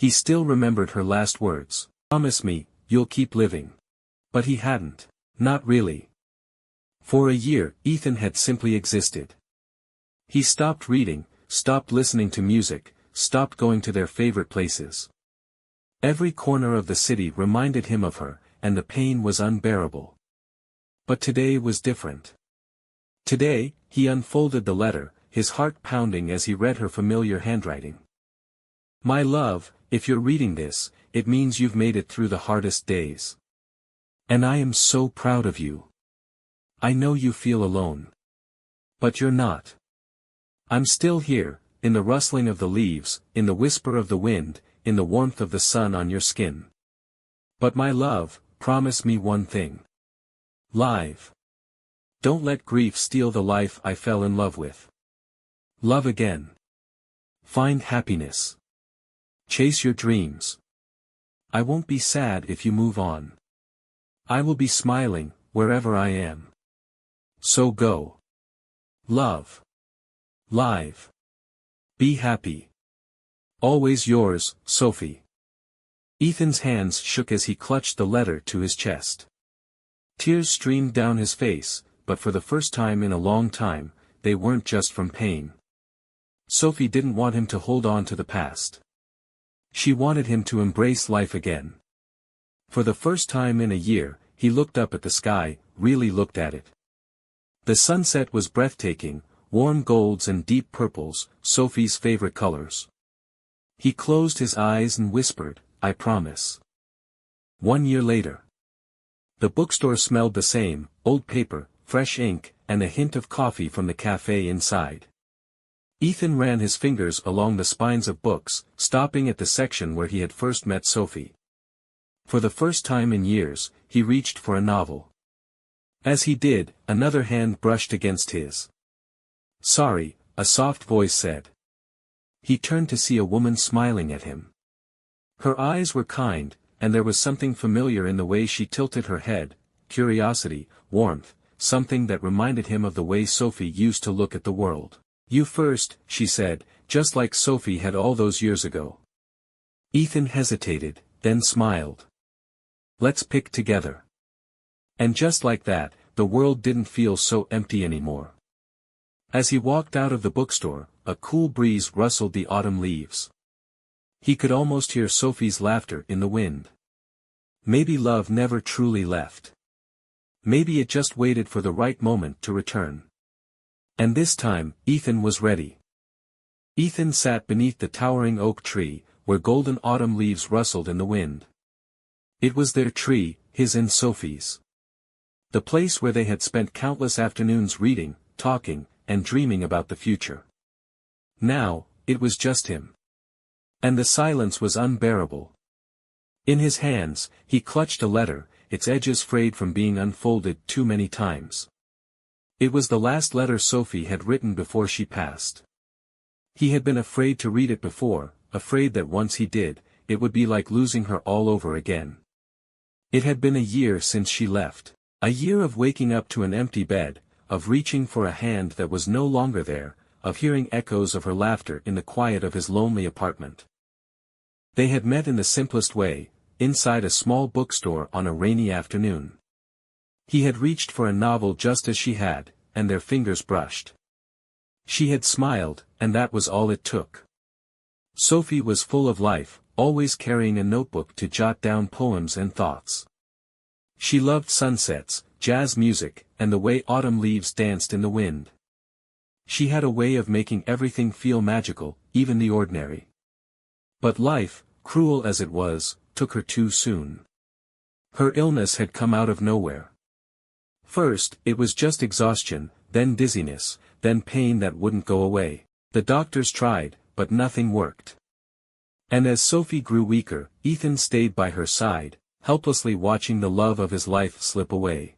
He still remembered her last words. "Promise me, you'll keep living." But he hadn't. Not really. For a year, Ethan had simply existed. He stopped reading, stopped listening to music, stopped going to their favorite places. Every corner of the city reminded him of her, and the pain was unbearable. But today was different. Today, he unfolded the letter, his heart pounding as he read her familiar handwriting. "My love, if you're reading this, it means you've made it through the hardest days. And I am so proud of you. I know you feel alone. But you're not. I'm still here, in the rustling of the leaves, in the whisper of the wind, in the warmth of the sun on your skin. But my love, promise me one thing. Live. Don't let grief steal the life I fell in love with. Love again. Find happiness. Chase your dreams. I won't be sad if you move on. I will be smiling, wherever I am. So go. Love. Live. Be happy. Always yours, Sophie." Ethan's hands shook as he clutched the letter to his chest. Tears streamed down his face, but for the first time in a long time, they weren't just from pain. Sophie didn't want him to hold on to the past. She wanted him to embrace life again. For the first time in a year, he looked up at the sky, really looked at it. The sunset was breathtaking, warm golds and deep purples, Sophie's favorite colors. He closed his eyes and whispered, "I promise." 1 year later. The bookstore smelled the same, old paper, fresh ink, and a hint of coffee from the cafe inside. Ethan ran his fingers along the spines of books, stopping at the section where he had first met Sophie. For the first time in years, he reached for a novel. As he did, another hand brushed against his. "Sorry," a soft voice said. He turned to see a woman smiling at him. Her eyes were kind, and there was something familiar in the way she tilted her head, curiosity, warmth, something that reminded him of the way Sophie used to look at the world. "You first," she said, just like Sophie had all those years ago. Ethan hesitated, then smiled. "Let's pick together." And just like that, the world didn't feel so empty anymore. As he walked out of the bookstore, a cool breeze rustled the autumn leaves. He could almost hear Sophie's laughter in the wind. Maybe love never truly left. Maybe it just waited for the right moment to return. And this time, Ethan was ready. Ethan sat beneath the towering oak tree, where golden autumn leaves rustled in the wind. It was their tree, his and Sophie's. The place where they had spent countless afternoons reading, talking, and dreaming about the future. Now, it was just him. And the silence was unbearable. In his hands, he clutched a letter, its edges frayed from being unfolded too many times. It was the last letter Sophie had written before she passed. He had been afraid to read it before, afraid that once he did, it would be like losing her all over again. It had been a year since she left. A year of waking up to an empty bed, of reaching for a hand that was no longer there, of hearing echoes of her laughter in the quiet of his lonely apartment. They had met in the simplest way, inside a small bookstore on a rainy afternoon. He had reached for a novel just as she had, and their fingers brushed. She had smiled, and that was all it took. Sophie was full of life, always carrying a notebook to jot down poems and thoughts. She loved sunsets, jazz music, and the way autumn leaves danced in the wind. She had a way of making everything feel magical, even the ordinary. But life, cruel as it was, took her too soon. Her illness had come out of nowhere. First, it was just exhaustion, then dizziness, then pain that wouldn't go away. The doctors tried, but nothing worked. And as Sophie grew weaker, Ethan stayed by her side, helplessly watching the love of his life slip away.